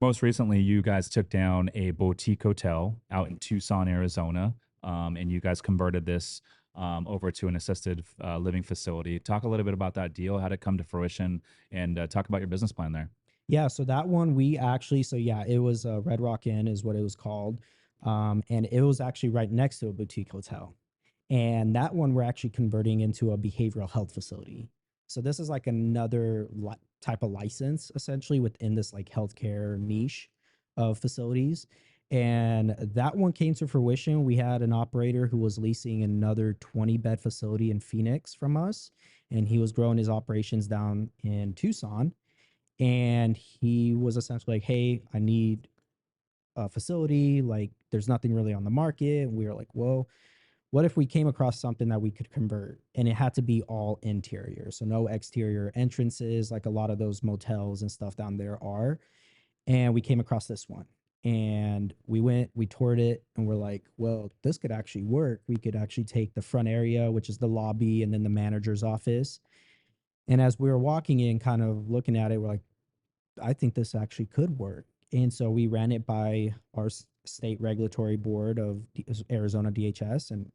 Most recently, you guys took down a boutique hotel out in Tucson, Arizona, and you guys converted this over to an assisted living facility. Talk a little bit about that deal, how did it come to fruition, and talk about your business plan there. Yeah, so that one we actually so yeah, it was Red Rock Inn is what it was called. And it was actually right next to a boutique hotel. And that one we're actually converting into a behavioral health facility. So this is like another type of license essentially within this like healthcare niche of facilities. And that one came to fruition. We had an operator who was leasing another 20-bed facility in Phoenix from us, and he was growing his operations down in Tucson. And he was essentially like, "Hey, I need a facility. Like, there's nothing really on the market." And we were like, "Well, what if we came across something that we could convert?" And it had to be all interior, so no exterior entrances, like a lot of those motels and stuff down there are. And we came across this one, and we toured it, and we're like, "Well, this could actually work. We could actually take the front area, which is the lobby, and then the manager's office." And as we were walking in, kind of looking at it, we're like, I think this actually could work. And so we ran it by our state regulatory board of Arizona DHS. And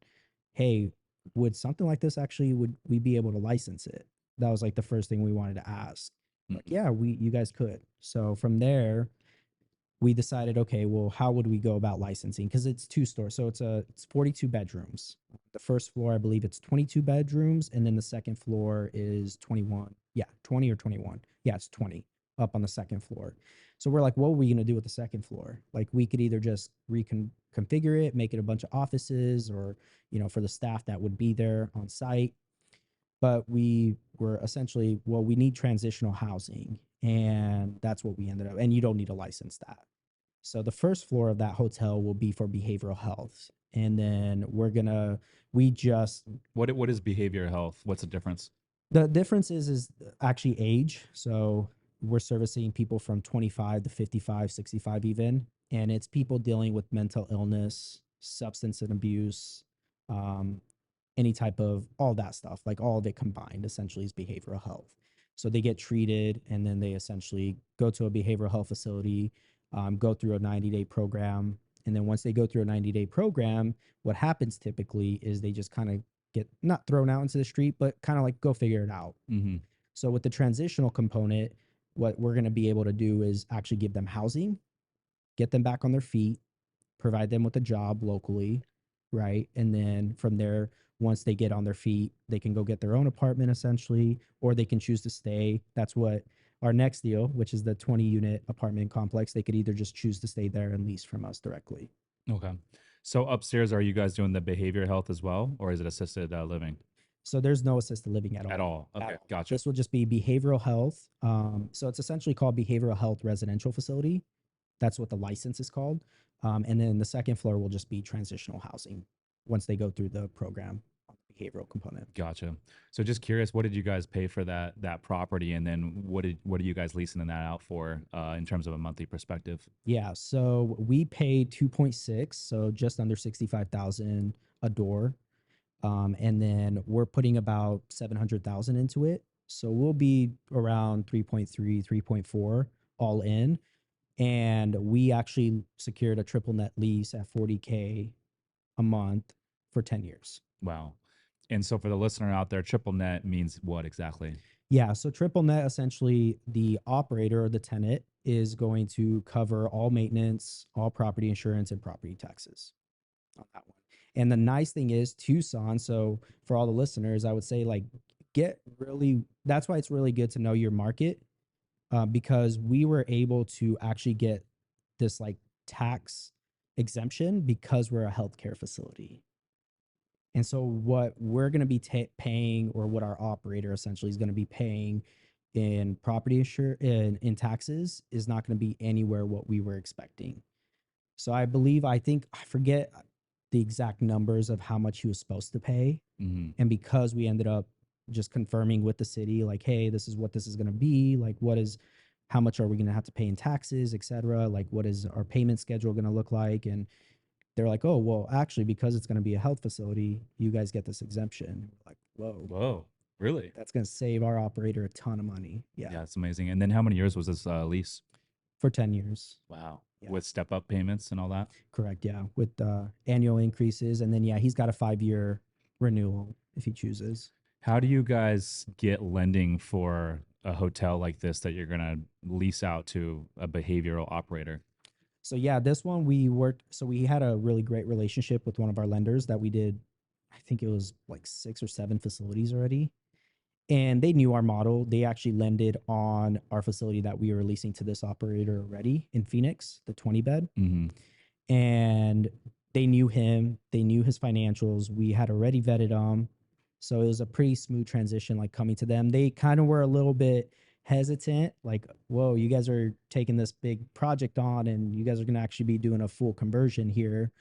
hey, would something like this actually, would we be able to license it? That was like the first thing we wanted to ask. Like, Mhm. yeah, you guys could. So from there, we decided, okay, well, how would we go about licensing? Because it's two stores, so it's 42 bedrooms. The first floor, I believe it's 22 bedrooms, and then the second floor is 21. Yeah, 20 or 21. Yeah, it's 20 up on the second floor. So we're like, what are we gonna do with the second floor? Like, we could either just reconfigure it, make it a bunch of offices, or for the staff that would be there on site. But we were essentially, well, we need transitional housing, and that's what we ended up. And you don't need to license that. So the first floor of that hotel will be for behavioral health. And then we just, What is behavior health? What's the difference? the difference is actually age. So we're servicing people from 25 to 55, 65 even. And it's people dealing with mental illness, substance and abuse, um, any type of all that stuff, like all of it combined essentially is behavioral health. So they get treated, and then they essentially go to a behavioral health facility, go through a 90-day program. And then once they go through a 90-day program, what happens typically is they just kind of get not thrown out into the street, but kind of like go figure it out. Hmm. So with the transitional component, what we're going to be able to do is actually give them housing, get them back on their feet, provide them with a job locally, right? And then from there, once they get on their feet, they can go get their own apartment essentially, or they can choose to stay. That's what our next deal, which is the 20-unit apartment complex, they could either just choose to stay there and lease from us directly. Okay. So upstairs, are you guys doing the behavior health as well, or is it assisted living So there's no assisted living at at all. all? At Okay, all. gotcha. This will just be behavioral health. So it's essentially called behavioral health residential facility. That's what the license is called. And then the second floor will just be transitional housing once they go through the program on the behavioral component. Gotcha. So just curious, what did you guys pay for that property, and then what are you guys leasing that out for in terms of a monthly perspective? Yeah. So we paid 2.6, so just under 65,000 a door. And then we're putting about 700,000 into it. So we'll be around 3.3, 3.4 all in. And we actually secured a triple net lease at 40K a month for 10 years. Wow. And so for the listener out there, triple net means what exactly? Yeah, so triple net, essentially the operator or the tenant is going to cover all maintenance, all property insurance, and property taxes on that one. And the nice thing is Tucson, so for all the listeners, I would say like get really that's why it's really good to know your market, because we were able to actually get this like tax exemption because we're a healthcare facility. And so what we're going to be paying, or what our operator essentially is going to be paying in property insure in taxes, is not going to be anywhere what we were expecting. So I think I forget the exact numbers of how much he was supposed to pay. Hmm. And because we ended up just confirming with the city, like, hey, this is what this is going to be, like, how much are we going to have to pay in taxes, et cetera? Like, what is our payment schedule going to look like? And they're like, oh, well, actually, because it's going to be a health facility, you guys get this exemption. We're like, whoa, Whoa, really? that's going to save our operator a ton of money. Yeah. Yeah, it's amazing. And then how many years was this lease? for 10 years. Wow. Yeah. With step up payments and all that. Correct. Yeah. With annual increases. And then, yeah, he's got a 5-year renewal if he chooses. How do you guys get lending for a hotel like this that you're going to lease out to a behavioral operator? So, yeah, this one we worked. So, we had a really great relationship with one of our lenders that we did, I think it was like 6 or 7 facilities already. And they knew our model. They actually lended on our facility that we were leasing to this operator already in Phoenix, the 20 bed. Hmm. And they knew him, they knew his financials. We had already vetted him. So it was a pretty smooth transition, like coming to them. They kind of were a little bit hesitant, like, whoa, you guys are taking this big project on and you guys are going to actually be doing a full conversion here,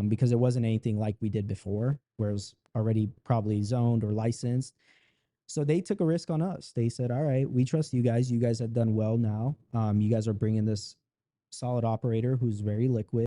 because it wasn't anything like we did before, where it was already probably zoned or licensed. So they took a risk on us. They said, all right, we trust you guys. You guys have done well now. You guys are bringing this solid operator who's very liquid.